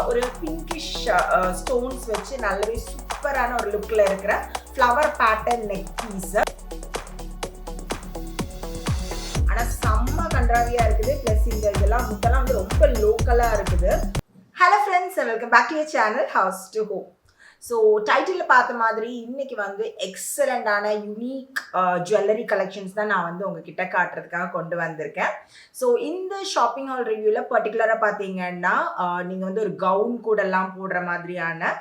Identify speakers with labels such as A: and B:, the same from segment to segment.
A: ஒரு pinkish stones வச்சு நல்லாவே சூப்பரான ஒரு லுக்கில் இருக்கிற ஃப்ளவர் பேட்டர்ன் நெக் பீஸ். ஆனால் செம்ம கன்றாவியாக இருக்குது. ப்ளஸ் இந்த இதெல்லாம் முட்டெல்லாம் வந்து ரொம்ப லோக்கலாக இருக்குது. Hello friends, welcome back to your channel house to home. So டைட்டிலில் பார்த்த மாதிரி இன்னைக்கு வந்து எக்ஸலண்டான யூனிக் ஜுவல்லரி கலெக்ஷன்ஸ் தான் நான் வந்து உங்ககிட்ட காட்டுறதுக்காக கொண்டு வந்திருக்கேன். ஸோ இந்த ஷாப்பிங் ஹால் ரிவ்யூவில் பர்டிகுலராக பார்த்தீங்கன்னா நீங்கள் வந்து ஒரு கவுன் கூடெல்லாம் போடுற மாதிரியான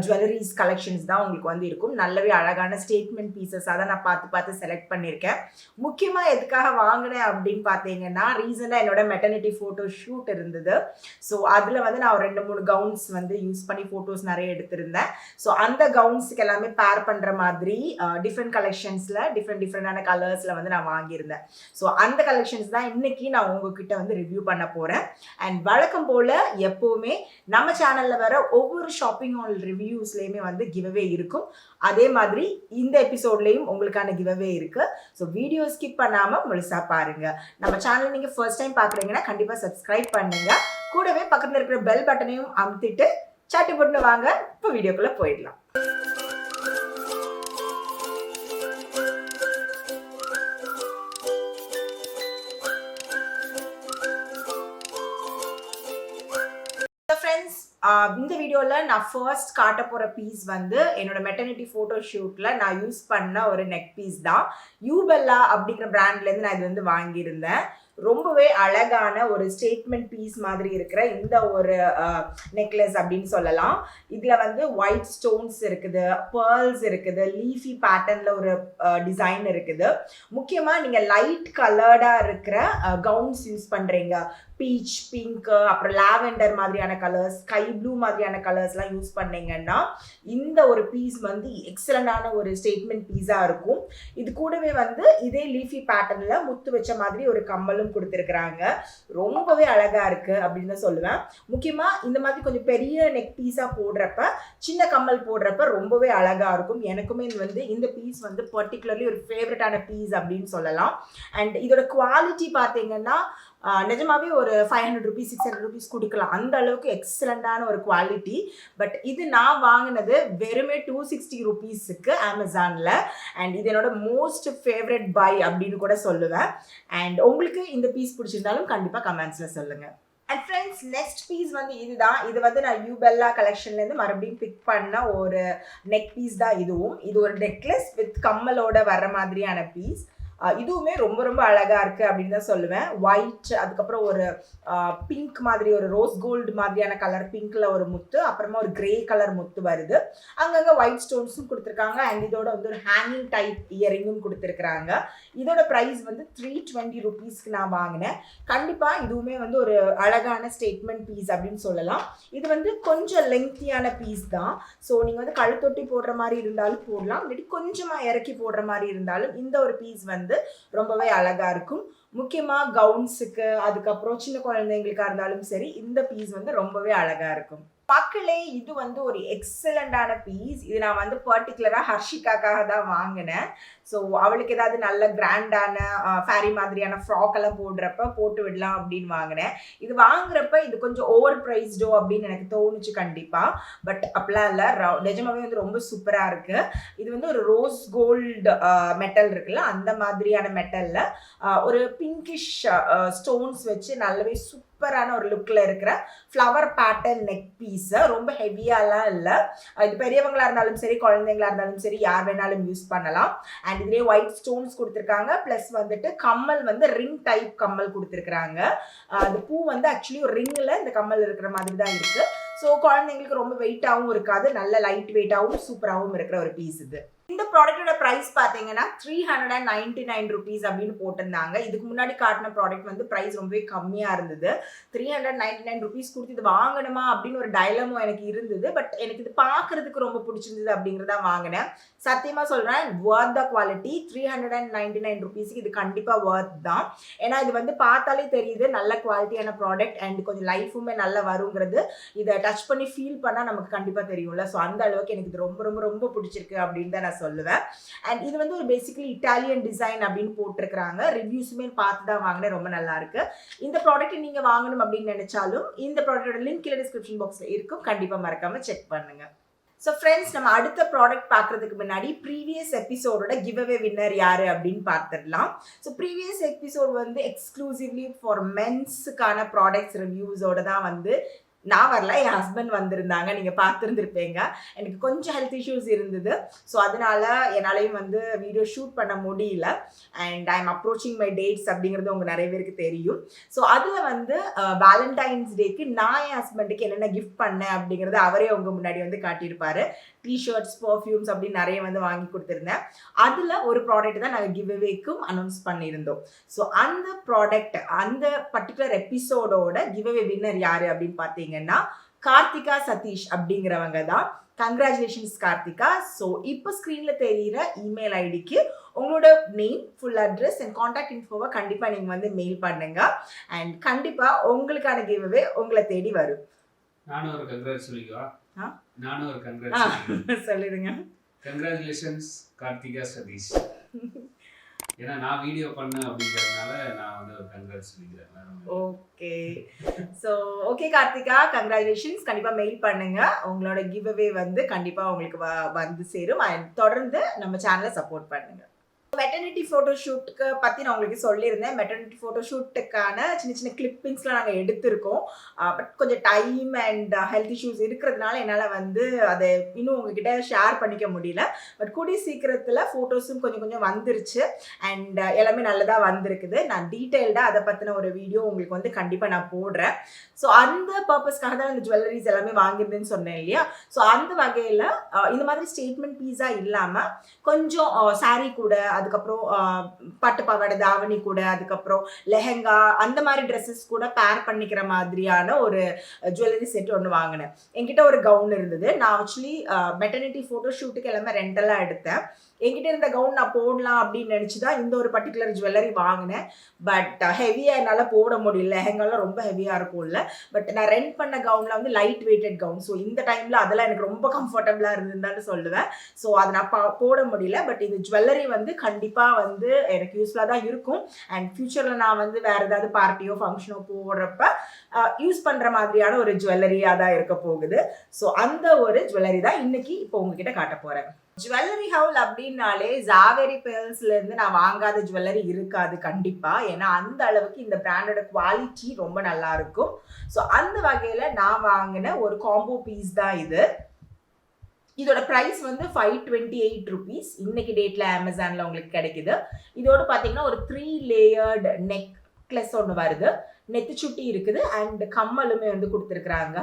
A: ஜுவல்லரிஸ் கலெக்ஷன்ஸ் தான் உங்களுக்கு வந்து இருக்கும். நல்லாவே அழகான ஸ்டேட்மெண்ட் பீசஸாக தான் நான் பார்த்து செலக்ட் பண்ணியிருக்கேன். முக்கியமாக எதுக்காக வாங்கினேன் அப்படின்னு பார்த்தீங்கன்னா, ரீசெண்டாக என்னோட மெட்டர்னிட்டி ஃபோட்டோ ஷூட் இருந்தது. ஸோ அதில் வந்து நான் ஒரு 2-3 கவுன்ஸ் வந்து யூஸ் பண்ணி ஃபோட்டோஸ் நிறைய எடுத்திருந்தேன். ஸோ அந்த கவுன்ஸுக்கு எல்லாமே பேர் பண்ணுற மாதிரி டிஃப்ரெண்ட் கலெக்ஷன்ஸில் டிஃப்ரெண்டான கலர்ஸில் வந்து நான் வாங்கியிருந்தேன். ஸோ அந்த கலெக்ஷன்ஸ் தான் இன்னைக்கு நான் உங்ககிட்ட வந்து ரிவ்யூ பண்ண போகிறேன். அண்ட் வழக்கம் போல் எப்போவுமே நம்ம சேனலில் வர ஒவ்வொரு ஷாப்பிங் ஹால் ரிவ்யூஸ்லேயுமே வந்து கிவ்அவே இருக்கும். அதே மாதிரி இந்த எபிசோட்லேயும் உங்களுக்கான கிவ்அவே இருக்குது. ஸோ வீடியோ ஸ்கிப் பண்ணாமல் முழுசாக பாருங்கள். நம்ம சேனல் நீங்கள் ஃபர்ஸ்ட் டைம் பார்க்குறீங்கன்னா கண்டிப்பாக சப்ஸ்கிரைப் பண்ணுங்கள். கூடவே பக்கத்தில் இருக்கிற பெல் பட்டனையும் அமுத்திட்டு சட்டு போட்டு வாங்க. இப்போ வீடியோக்குள்ளே போயிடலாம். இந்த வீடியோவில் நான் ஃபர்ஸ்ட் காட்ட போகிற பீஸ் வந்து என்னோட மெட்டர்னிட்டி ஃபோட்டோ ஷூட்டில் நான் யூஸ் பண்ண ஒரு நெக் பீஸ் தான். யூபெல்லா அப்படிங்கிற பிராண்ட்லேருந்து நான் இது வந்து வாங்கியிருந்தேன். ரொம்பவே அழகான ஒரு ஸ்டேட்மெண்ட் பீஸ் மாதிரி இருக்கிற இந்த ஒரு நெக்லஸ் அப்படின்னு சொல்லலாம். இதில் வந்து ஒயிட் ஸ்டோன்ஸ் இருக்குது, பேர்ல்ஸ் இருக்குது, லீஃபி பேட்டர்னில் ஒரு டிசைன் இருக்குது. முக்கியமாக நீங்கள் லைட் கலர்டாக இருக்கிற கவுன்ஸ் யூஸ் பண்ணுறீங்க, பீச், பிங்க்கு, அப்புறம் லாவெண்டர் மாதிரியான கலர்ஸ், ஸ்கை ப்ளூ மாதிரியான கலர்ஸ்லாம் யூஸ் பண்ணீங்கன்னா இந்த ஒரு பீஸ் வந்து எக்ஸலண்டான ஒரு ஸ்டேட்மெண்ட் பீஸாக இருக்கும். இது கூடவே வந்து இதே லீஃபி பேட்டர்னில் முத்து வச்ச மாதிரி ஒரு கம்மலும் கொடுத்துருக்குறாங்க. ரொம்பவே அழகா இருக்கு அப்படின்னு தான் சொல்லுவேன். முக்கியமா இந்த மாதிரி கொஞ்சம் பெரிய நெக் பீஸா போடுறப்ப, சின்ன கம்மல் போடுறப்ப ரொம்பவே அழகா இருக்கும். எனக்குமே இது வந்து இந்த பீஸ் வந்து பர்டிகுலர்லி ஒரு ஃபேவரட்டான பீஸ் அப்படின்னு சொல்லலாம். அண்ட் இதோட குவாலிட்டி பார்த்தீங்கன்னா நிஜமாவே ஒரு 500 rupees 600 rupees கொடுக்கலாம். அந்த அளவுக்கு எக்ஸலண்டான ஒரு குவாலிட்டி. பட் இது நான் வாங்கினது வெறுமே 260 rupeesக்கு அமேசானில். அண்ட் இது என்னோட மோஸ்ட் ஃபேவரட் பை அப்படின்னு கூட சொல்லுவேன். அண்ட் உங்களுக்கு இந்த பீஸ் பிடிச்சிருந்தாலும் கண்டிப்பாக கமெண்ட்ஸில் சொல்லுங்கள். அண்ட் ஃப்ரெண்ட்ஸ், நெக்ஸ்ட் பீஸ் வந்து இதுதான். இது வந்து நான் யூபெல்லா கலெக்ஷன்லேருந்து மறுபடியும் பிக் பண்ண ஒரு நெக் பீஸ் தான் இதுவும். இது ஒரு நெக்லஸ் வித் கம்மலோட வர்ற மாதிரியான பீஸ். இதுவுமே ரொம்ப ரொம்ப அழகாக இருக்குது அப்படின்னு தான் சொல்லுவேன். ஒயிட், அதுக்கப்புறம் ஒரு பிங்க் மாதிரி, ஒரு ரோஸ் கோல்டு மாதிரியான கலர் பிங்க்கில் ஒரு முத்து, அப்புறமா ஒரு கிரே கலர் முத்து வருது. அங்கங்கே ஒயிட் ஸ்டோன்ஸும் கொடுத்துருக்காங்க. அண்ட் இதோட வந்து ஒரு ஹேங்கிங் டைப் இயரிங்கும் கொடுத்துருக்குறாங்க. இதோட ப்ரைஸ் வந்து 320 rupeesக்கு நான் வாங்கினேன். கண்டிப்பாக இதுவுமே வந்து ஒரு அழகான ஸ்டேட்மெண்ட் பீஸ் அப்படின்னு சொல்லலாம். இது வந்து கொஞ்சம் லெங்க்தியான பீஸ் தான். ஸோ நீங்கள் வந்து கழுத்தொட்டி போடுற மாதிரி இருந்தாலும் போடலாம், இல்லாட்டி கொஞ்சமாக இறக்கி போடுற மாதிரி இருந்தாலும் இந்த ஒரு பீஸ் வந்து ரொம்பவே அழகா இருக்கும். முக்கியமா கவுன்ஸுக்கு, அதுக்கப்புறம் சின்ன குழந்தைங்களுக்கா இருந்தாலும் சரி இந்த பீஸ் வந்து ரொம்பவே அழகா இருக்கும். மக்களே, இது வந்து ஒரு எக்ஸலண்டான பீஸ். இது நான் வந்து பர்டிகுலராக ஹர்ஷிகாக்காக தான் வாங்கினேன். ஸோ அவளுக்கு ஏதாவது நல்ல கிராண்டான ஃபேரி மாதிரியான ஃப்ராக் எல்லாம் போடுறப்ப போட்டு விடலாம் அப்படின்னு வாங்கினேன். இது வாங்குறப்ப இது கொஞ்சம் ஓவர் ப்ரைஸ்டோ அப்படின்னு எனக்கு தோணுச்சு கண்டிப்பாக. பட் அப்படிலாம் இல்லை, நிஜமாவே வந்து ரொம்ப சூப்பராக இருக்குது. இது வந்து ஒரு ரோஸ் கோல்டு மெட்டல் இருக்குல்ல, அந்த மாதிரியான மெட்டலில் ஒரு பிங்கிஷ் ஸ்டோன்ஸ் வச்சு நல்லாவே சூப்பரான ஒரு லுக்கில் இருக்கிற ஃப்ளவர் பேட்டர்ன் நெக் பீஸ். ரொம்ப ஹெவியாலாம் இல்லை. இது பெரியவங்களா இருந்தாலும் சரி, குழந்தைங்களா இருந்தாலும் சரி, யார் வேணாலும் யூஸ் பண்ணலாம். அண்ட் இதுலேயே ஒயிட் ஸ்டோன்ஸ் கொடுத்துருக்காங்க. ப்ளஸ் வந்துட்டு கம்மல் வந்து ரிங் டைப் கம்மல் கொடுத்துருக்குறாங்க. அந்த பூ வந்து ஆக்சுவலி ஒரு ரிங்கில் இந்த கம்மல் இருக்கிற மாதிரி தான் இருக்குது. ஸோ குழந்தைங்களுக்கு ரொம்ப வெயிட்டாகவும் இருக்காது, நல்ல லைட் வெயிட்டாகவும் சூப்பராகவும் இருக்கிற ஒரு பீஸ் இது. இந்த ப்ராடக்டோட ப்ரைஸ் பார்த்தீங்கன்னா 399 rupees அப்படின்னு போட்டிருந்தாங்க. இதுக்கு முன்னாடி காட்டின ப்ராடக்ட் வந்து ப்ரைஸ் ரொம்பவே கம்மியாக இருந்தது. 399 rupees கொடுத்து இது வாங்கணுமா அப்படின்னு ஒரு டைலமோ எனக்கு இருந்தது. பட் எனக்கு இது பார்க்குறதுக்கு ரொம்ப பிடிச்சிருந்தது அப்படிங்கிறத வாங்கினேன். சத்தியமாக சொல்கிறேன், வர்த் த குவாலிட்டி. 399 rupeesக்கு இது கண்டிப்பாக வர்த் தான். ஏன்னா இது வந்து பார்த்தாலே தெரியுது நல்ல குவாலிட்டியான ப்ராடக்ட். அண்ட் கொஞ்சம் லைஃபுமே நல்லா வருங்கிறது இதை டச் பண்ணி ஃபீல் பண்ணால் நமக்கு கண்டிப்பாக தெரியும்ல. ஸோ அந்த அளவுக்கு எனக்கு இது ரொம்ப ரொம்ப ரொம்ப பிடிச்சிருக்கு அப்படின்னு தான் நான் நான் சொல்லுவேன். அண்ட் இது வந்து ஒரு பேசிக்கலி இட்டாலியன் டிசைன் அப்படின்னு போட்டிருக்கிறாங்க. ரிவ்யூஸுமே பார்த்து தான் வாங்கினேன், ரொம்ப நல்லா இருக்கு. இந்த ப்ராடக்ட் நீங்க வாங்கணும் அப்படின்னு நினைச்சாலும் இந்த ப்ராடக்டோட லிங்க் கீழே டிஸ்கிரிப்ஷன் பாக்ஸ்ல இருக்கும், கண்டிப்பா மறக்காம செக் பண்ணுங்க. ஸோ ஃப்ரெண்ட்ஸ், நம்ம அடுத்த ப்ராடக்ட் பார்க்குறதுக்கு முன்னாடி ப்ரீவியஸ் எபிசோடோட கிவ் அவே வின்னர் யார் அப்படின்னு பார்த்துடலாம். ஸோ ப்ரீவியஸ் எபிசோட் வந்து எக்ஸ்க்ளூசிவ்லி ஃபார் மென்ஸுக்கான ப்ராடக்ட்ஸ் ரிவ்யூஸோட தான் வந்து நான் வரல, என் ஹஸ்பண்ட் வந்திருந்தாங்க. நீங்கள் பார்த்துருந்துருப்பீங்க. எனக்கு கொஞ்சம் ஹெல்த் இஷ்யூஸ் இருந்தது. ஸோ அதனால என்னாலையும் வந்து வீடியோ ஷூட் பண்ண முடியல. And I am approaching my dates அப்படிங்கிறது உங்கள் நிறைய பேருக்கு தெரியும். ஸோ அதில் வந்து வேலண்டைன்ஸ் டேக்கு நான் என் ஹஸ்பண்டுக்கு என்னென்ன கிஃப்ட் பண்ணேன் அப்படிங்கிறத அவரே உங்கள் முன்னாடி வந்து காட்டியிருப்பாரு. டிஷர்ட்ஸ், பர்ஃப்யூம்ஸ் அப்படின்னு நிறைய வந்து வாங்கி கொடுத்துருந்தேன். அதில் ஒரு ப்ராடக்ட் தான் நாங்கள் கிவ் அவேக்கும் அனௌன்ஸ் பண்ணியிருந்தோம். ஸோ அந்த ப்ராடக்ட், அந்த பர்டிகுலர் எபிசோடோட கிவ் அவே வின்னர் யார் அப்படின்னு பார்த்தீங்கன்னா கார்த்திகா சதீஷ் அப்படிங்கிறவங்க தான். கங்க்ராச்சுலேஷன்ஸ் கார்த்திகா. ஸோ இப்போ ஸ்க்ரீனில் தெரிகிற இமெயில் ஐடிக்கு உங்களோட name, full address and contact இன்ஃபோவை கண்டிப்பாக நீங்கள் வந்து மெயில் பண்ணுங்க. அண்ட் கண்டிப்பாக உங்களுக்கான கிவ் அவே உங்களை தேடி வரும்.
B: நானும் ஒரு கங்க்ராட் சொல்லிக்குவா. நானும் ஒரு
A: கங்க்ராட் சொல்லிடுங்க.
B: கங்க்ராச்சுலேஷன்ஸ் கார்த்திகா சதீஷ். ஏன்னா நான் வீடியோ பண்ணேன் அப்படிங்கிறதுனால நான் வந்து ஒரு கங்க்ராட் சொல்லிக்கிறேன்.
A: Okay. So okay Karthika, congratulations. கண்டிப்பாக மெயில் பண்ணுங்க. உங்களோட கிவ் அவே வந்து கண்டிப்பாக உங்களுக்கு வந்து சேரும். தொடர்ந்து நம்ம சேனலை சப்போர்ட் பண்ணுங்க. மெட்டர்னிட்டி ஃபோட்டோஷூட்டுக்கு பற்றி நான் உங்களுக்கு சொல்லியிருந்தேன். மெட்டர்னிட்டி ஃபோட்டோஷூட்டுக்கான சின்ன சின்ன கிளிப்பிங்ஸ்லாம் நாங்கள் எடுத்திருக்கோம். பட் கொஞ்சம் டைம் அண்ட் ஹெல்த் இஷ்யூஸ் இருக்கிறதுனால என்னால் வந்து அதை இன்னும் உங்ககிட்ட ஷேர் பண்ணிக்க முடியல. பட் கூடிய சீக்கிரத்தில் ஃபோட்டோஸும் கொஞ்சம் கொஞ்சம் வந்துருச்சு அண்ட் எல்லாமே நல்லதாக வந்திருக்குது. நான் டீட்டெயில்டாக அதை பற்றின ஒரு வீடியோ உங்களுக்கு வந்து கண்டிப்பாக நான் போடுறேன். ஸோ அந்த பர்பஸ்க்காக தான் இந்த ஜுவல்லரிஸ் எல்லாமே வாங்கியிருந்தேன்னு சொன்னேன் இல்லையா. ஸோ அந்த வகையில் இந்த மாதிரி ஸ்டேட்மெண்ட் பீஸாக இல்லாமல் கொஞ்சம் சாரீ கூட, அதுக்கப்புறம் பட்டு பாவாடை தாவணி கூட, அதுக்கப்புறம் லெஹங்கா, அந்த மாதிரி ட்ரெஸ்ஸஸ் கூட பேர் பண்ணிக்கிற மாதிரியான ஒரு ஜுவல்லரி செட் ஒன்று வாங்கினேன். என்கிட்ட ஒரு கவுன் இருந்தது. நான் ஆக்சுவலி மெட்டர்னிட்டி ஃபோட்டோ ஷூட்டுக்கு எல்லாமே ரெண்டெல்லாம் எடுத்தேன். என்கிட்ட இருந்த கவுன் நான் போடலாம் அப்படின்னு நினச்சி தான் இந்த ஒரு பர்டிகுலர் ஜுவல்லரி வாங்கினேன். பட் ஹெவியாக என்னால் போட முடியல. லெஹங்காலாம் ரொம்ப ஹெவியாக இருக்கும்ல. பட் நான் ரெண்ட் பண்ண கவுனில் வந்து லைட் வெயிட்டட் கவுன். ஸோ இந்த டைமில் அதெல்லாம் எனக்கு ரொம்ப கம்ஃபர்டபுளாக இருந்ததுன்னு சொல்லுவேன். ஸோ அதை நான் போட முடியல. பட் இந்த ஜுவல்லரி வந்து கண்டிப்பாக வந்து எனக்கு யூஸ்ஃபுல்லாக தான் இருக்கும். அண்ட் ஃப்யூச்சரில் நான் வந்து வேறு ஏதாவது பார்ட்டியோ ஃபங்க்ஷனோ போடுறப்ப யூஸ் பண்ணுற மாதிரியான ஒரு ஜுவல்லரியாக தான் இருக்க போகுது. ஸோ அந்த ஒரு ஜுவல்லரி தான் இன்னைக்கு இப்போ உங்ககிட்ட காட்ட போகிறேன். ஜுவல்லரி ஹவுல் அப்படின்னாலே ஜாவேரி பேர்ஸ்லேருந்து நான் வாங்காத ஜுவல்லரி இருக்காது கண்டிப்பாக. ஏன்னா அந்த அளவுக்கு இந்த பிராண்டோட குவாலிட்டி ரொம்ப நல்லா இருக்கும். ஸோ அந்த வகையில் நான் வாங்கின ஒரு காம்போ பீஸ் தான் இது. இதோட ப்ரைஸ் வந்து 528 rupees இன்னைக்கு டேட்டில் அமேசானில் உங்களுக்கு கிடைக்குது. இதோடு பார்த்தீங்கன்னா ஒரு 3 லேயர்டு நெக்லஸ் ஒன்று வருது. நெத்தி சுட்டி இருக்குது அண்ட் கம்மலுமே வந்து கொடுத்துருக்குறாங்க.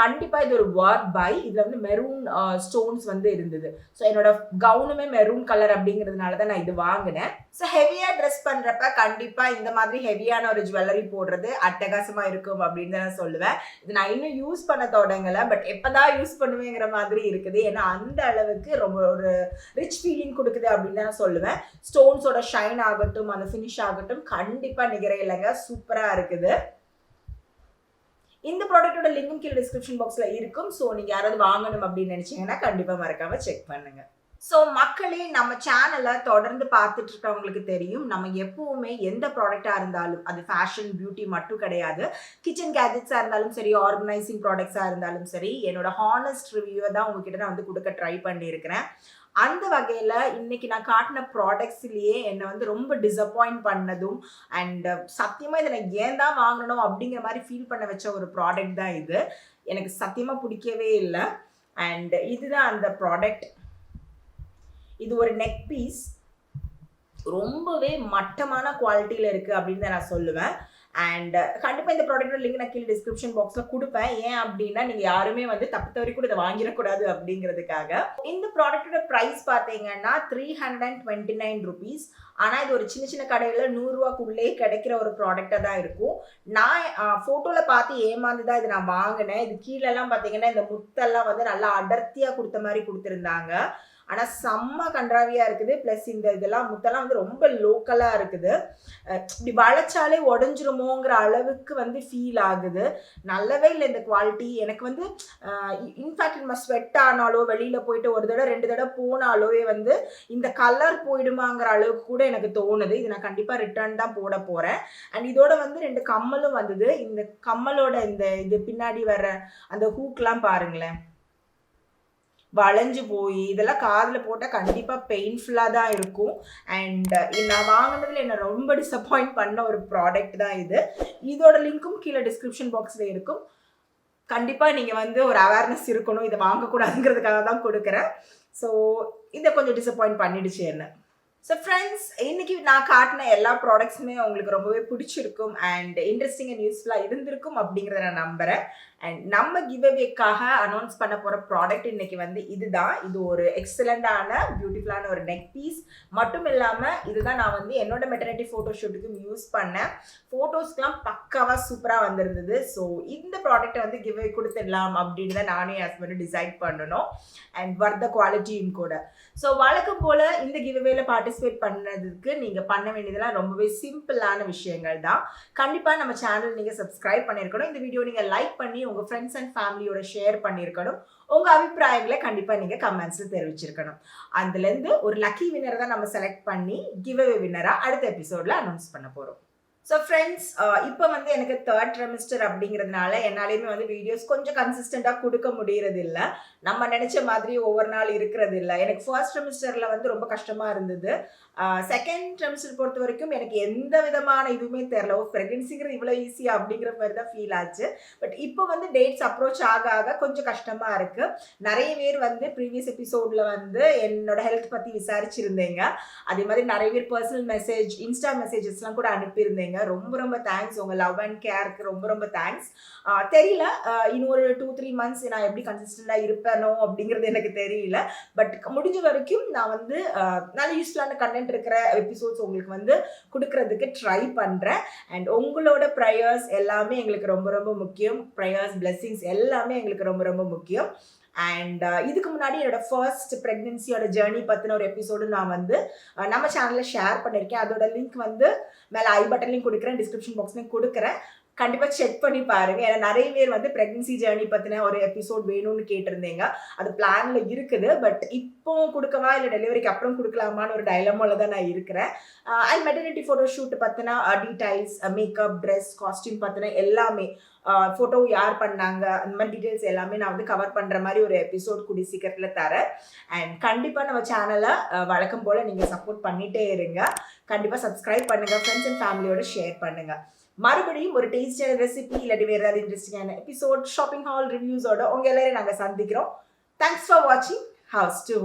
A: கண்டிப்பாக இது ஒரு ஒர்த் பை. இதில் வந்து மெரூன் ஸ்டோன்ஸ் வந்து இருந்தது. ஸோ என்னோட கவுனுமே மெரூன் கலர் அப்படிங்கிறதுனால தான் நான் இது வாங்கினேன். ஸோ ஹெவியாக ட்ரெஸ் பண்ணுறப்ப கண்டிப்பாக இந்த மாதிரி ஹெவியான ஒரு ஜுவல்லரி போடுறது அட்டகாசமாக இருக்கும் அப்படின்னு தான் நான் சொல்லுவேன். இது நான் இன்னும் யூஸ் பண்ண தொடங்கலை. பட் எப்போ தான் யூஸ் பண்ணுவேங்கிற மாதிரி இருக்குது. ஏன்னா அந்த அளவுக்கு ரொம்ப ஒரு ரிச் ஃபீலிங் கொடுக்குது அப்படின்னு தான் நான் சொல்லுவேன். ஸ்டோன்ஸோட ஷைன் ஆகட்டும், அந்த ஃபினிஷ் ஆகட்டும், கண்டிப்பாக நிகர இல்லைங்க, சூப்பராக இருக்குது. இந்த ப்ராடக்ட்டோட லிங்க் கீழே டிஸ்கிரிப்ஷன் பாக்ஸ்ல இருக்கும். ஸோ நீங்க யாராவது வாங்கணும் அப்படின்னு நினைச்சீங்கன்னா கண்டிப்பா மறக்காம செக் பண்ணுங்க. ஸோ மக்களே, நம்ம சேனலை தொடர்ந்து பார்த்துட்டு இருக்கவங்களுக்கு தெரியும், நம்ம எப்பவுமே எந்த ப்ராடக்டாக இருந்தாலும், அது ஃபேஷன் பியூட்டி மட்டும் கிடையாது, கிச்சன் கேஜெட்ஸாக இருந்தாலும் சரி, ஆர்கனைசிங் ப்ராடக்ட்ஸாக இருந்தாலும் சரி, என்னோட ஹானஸ்ட் ரிவ்யூவை தான் உங்ககிட்ட நான் வந்து கொடுக்க ட்ரை பண்ணியிருக்கிறேன். அந்த வகையில் இன்னைக்கு நான் காட்டின ப்ராடக்ட்ஸ்லேயே என்னை வந்து ரொம்ப டிசப்பாயிண்ட் பண்ணதும் அண்ட் சத்தியமாக இதை நான் ஏன் தான் வாங்கணும் அப்படிங்கிற மாதிரி ஃபீல் பண்ண வச்ச ஒரு ப்ராடக்ட் தான் இது. எனக்கு சத்தியமாக பிடிக்கவே இல்லை. அண்ட் இதுதான் அந்த ப்ராடக்ட். இது ஒரு நெக் பீஸ். ரொம்பவே மட்டமான குவாலிட்டியில் இருக்குது அப்படின்னு தான் நான் சொல்லுவேன். அண்ட் கண்டிப்பாக இந்த ப்ராடக்டோட லிங்க் நான் கீழே டிஸ்கிரிப்ஷன் பாக்ஸில் கொடுப்பேன். ஏன் அப்படின்னா நீங்கள் யாருமே வந்து தப்பு தவறி கூட இதை வாங்கிடக்கூடாது அப்படிங்கிறதுக்காக. இந்த ப்ராடக்டோட ப்ரைஸ் பார்த்தீங்கன்னா 329 rupees. ஆனால் இது ஒரு சின்ன சின்ன கடையில் 100 ரூபாக்குள்ளே கிடைக்கிற ஒரு ப்ராடக்டாக தான் இருக்கும். நான் ஃபோட்டோவில் பார்த்து ஏமாந்து தான் இதை நான் வாங்கினேன். இது கீழெல்லாம் பார்த்தீங்கன்னா இந்த முத்தெல்லாம் வந்து நல்லா அடர்த்தியாக கொடுத்த மாதிரி கொடுத்துருந்தாங்க. ஆனால் செம்ம கன்றாவியாக இருக்குது. ப்ளஸ் இந்த இதெல்லாம் முத்தெல்லாம் வந்து ரொம்ப லோக்கலாக இருக்குது. இப்படி வளைச்சாலே உடஞ்சிருமோங்கிற அளவுக்கு வந்து ஃபீல் ஆகுது. நல்லாவே இல்லை இந்த குவாலிட்டி. எனக்கு வந்து இன்ஃபேக்ட் நம்ம ஸ்வெட் ஆனாலோ வெளியில் போயிட்டு ஒரு தடவை 2 தடவை போனாலோவே வந்து இந்த கலர் போயிடுமாங்கிற அளவுக்கு கூட எனக்கு தோணுது. இது நான் கண்டிப்பாக ரிட்டர்ன் தான் போட போகிறேன். அண்ட் இதோட வந்து 2 கம்மலும் வந்தது. இந்த கம்மலோட இது பின்னாடி வர அந்த ஹூக்லாம் பாருங்களேன், வளைஞ்சு போய் இதெல்லாம் காதில் போட்டால் கண்டிப்பாக பெயின்ஃபுல்லாக தான் இருக்கும். அண்ட் நான் வாங்கினதில் என்னை ரொம்ப டிசப்பாயிண்ட் பண்ண ஒரு ப்ராடக்ட் தான் இது. இதோட லிங்க்கும் கீழே டிஸ்கிரிப்ஷன் பாக்ஸில் இருக்கும். கண்டிப்பாக நீங்கள் வந்து ஒரு அவேர்னஸ் இருக்கணும், இதை வாங்கக்கூடாதுங்கிறதுக்காக தான் கொடுக்குறேன். ஸோ இதை கொஞ்சம் டிசப்பாயிண்ட் பண்ணிடுச்சு என்ன. ஸோ ஃப்ரெண்ட்ஸ், இன்றைக்கி நான் காட்டின எல்லா ப்ராடக்ட்ஸுமே உங்களுக்கு ரொம்பவே பிடிச்சிருக்கும் அண்ட் இன்ட்ரெஸ்டிங் அண்ட் யூஸ்ஃபுல்லாக இருந்திருக்கும் அப்படிங்கிறத நான் நம்புகிறேன். அண்ட் நம்ம கிவ்அவேக்காக அனௌன்ஸ் பண்ண போகிற ப்ராடக்ட் இன்றைக்கி வந்து இதுதான். இது ஒரு எக்ஸலண்ட்டான பியூட்டிஃபுல்லான ஒரு நெக் பீஸ் மட்டும் இல்லாமல் இதுதான் நான் வந்து என்னோட மெட்டர்னிட்டி ஃபோட்டோ ஷூட்டுக்கும் யூஸ் பண்ணேன். ஃபோட்டோஸ்க்கெலாம் பக்காவாக சூப்பராக வந்திருந்தது. ஸோ இந்த ப்ராடக்ட்டை வந்து கிவ்அவே கொடுத்துடலாம் அப்படின்னு தான் நானே ஹஸ்பண்ட் டிசைட் பண்ணணும். அண்ட் வர்த குவாலிட்டியும் கூட. ஸோ வழக்கம் போல் இந்த கிவ்அவேல பார்ட்டிசிபேட் பண்ணதுக்கு நீங்கள் பண்ண வேண்டியதெல்லாம் ரொம்பவே சிம்பிளான விஷயங்கள் தான். கண்டிப்பாக நம்ம சேனல் நீங்கள் சப்ஸ்கிரைப் பண்ணியிருக்கணும். இந்த வீடியோ நீங்கள் லைக் பண்ணி உங்கள் ஃப்ரெண்ட்ஸ் அண்ட் ஃபேமிலியோட ஷேர் பண்ணியிருக்கணும். உங்கள் அபிப்பிராயங்களை கண்டிப்பாக நீங்கள் கமெண்ட்ஸில் தெரிவிச்சிருக்கணும். அதுலேருந்து ஒரு லக்கி வின்னர் தான் நம்ம செலக்ட் பண்ணி கிவ்அவே வின்னராக அடுத்த எபிசோடில் அனௌன்ஸ் பண்ண போகிறோம். ஸோ ஃப்ரெண்ட்ஸ், இப்போ வந்து எனக்கு 3rd trimester அப்படிங்கிறதுனால என்னாலையுமே வந்து வீடியோஸ் கொஞ்சம் கன்சிஸ்டண்ட்டாக கொடுக்க முடியறது இல்லை. நம்ம நினச்ச மாதிரி ஒவ்வொரு நாள் இருக்கிறது இல்லை. எனக்கு 1st trimesterல வந்து ரொம்ப கஷ்டமாக இருந்தது. 2nd trimester பொறுத்த வரைக்கும் எனக்கு எந்த விதமான இதுவுமே தெரில. ப்ரெக்னென்சிங்கிறது இவ்வளோ ஈஸியாக அப்படிங்கிற மாதிரி தான் ஃபீல் ஆச்சு. பட் இப்போ வந்து டேட்ஸ் அப்ரோச் ஆக ஆக கொஞ்சம் கஷ்டமாக இருக்குது. நிறைய பேர் வந்து ப்ரீவியஸ் எபிசோடில் வந்து என்னோட ஹெல்த் பற்றி விசாரிச்சிருந்தீங்க. அதே மாதிரி நிறைய பேர் பர்சனல் மெசேஜ், இன்ஸ்டா மெசேஜஸ்லாம் கூட அனுப்பியிருந்தீங்க. ரொம்ப ரொம்ப தேங்க்ஸ். உங்கள் லவ் அண்ட் கேருக்கு ரொம்ப ரொம்ப தேங்க்ஸ். தெரியல இன்னொரு 2-3 months நான் எப்படி கன்சிஸ்டண்டாக இருப்பேனோ அப்படிங்கிறது எனக்கு தெரியல. பட் முடிஞ்ச வரைக்கும் நான் வந்து நல்ல யூஸ்ஃபுல்லான கண்டென்ட் இருக்கிற எபிசோட்ஸ் உங்களுக்கு வந்து கொடுக்கறதுக்கு ட்ரை பண்ணுறேன். அண்ட் உங்களோட ப்ரேயர்ஸ் எல்லாமே எங்களுக்கு ரொம்ப ரொம்ப முக்கியம். ப்ரேயர்ஸ், பிளெஸிங்ஸ் எல்லாமே எங்களுக்கு ரொம்ப ரொம்ப முக்கியம். அண்ட் இதுக்கு முன்னாடி என்னோட ஃபர்ஸ்ட் ப்ரெக்னென்சியோட ஜேர்னி பற்றின ஒரு எபிசோடு நான் வந்து நம்ம சேனலில் ஷேர் பண்ணியிருக்கேன். அதோட லிங்க் வந்து மேலே ஐ பட்டன்லையும் கொடுக்குறேன், டிஸ்கிரிப்ஷன் பாக்ஸ்லையும் கொடுக்குறேன். கண்டிப்பாக செக் பண்ணி பாருங்கள். ஏன்னா நிறைய பேர் வந்து ப்ரெக்னன்சி ஜேர்னி பற்றின ஒரு எபிசோட் வேணும்னு கேட்டிருந்தீங்க. அது பிளானில் இருக்குது. பட் இப்போ கொடுக்கவா இல்லை டெலிவரிக்கு அப்புறம் கொடுக்கலாமான்னு ஒரு டைலமாவில் தான் நான் இருக்கிறேன். அண்ட் மெட்டர்னிட்டி ஃபோட்டோ ஷூட் பற்றின டீடைல்ஸ், மேக்கப், ட்ரெஸ், காஸ்டியூம் பற்றின எல்லாமே, ஃபோட்டோ யார் பண்ணாங்க, அந்த மாதிரி டீட்டெயில்ஸ் எல்லாமே நான் வந்து கவர் பண்ணுற மாதிரி ஒரு எபிசோட் கூடி சீக்கிரத்தில் தரேன். அண்ட் கண்டிப்பாக நம்ம சேனலை வழக்கம் போல் நீங்கள் சப்போர்ட் பண்ணிகிட்டே இருங்க. கண்டிப்பாக சப்ஸ்கிரைப் பண்ணுங்கள், ஃப்ரெண்ட்ஸ் அண்ட் ஃபேமிலியோட ஷேர் பண்ணுங்கள். மறுபடியும் ஒரு டேஸ்டான ரெசிபி இல்லாட்டி வேறு ஏதாவது இன்ட்ரெஸ்டிங்கான எபிசோட், ஷாப்பிங் ஹால் ரிவ்யூஸோட உங்கள் எல்லாரையும் நாங்கள் சந்திக்கிறோம். தேங்க்ஸ் ஃபார் வாட்சிங் ஹவுஸ் டு ஹோம்.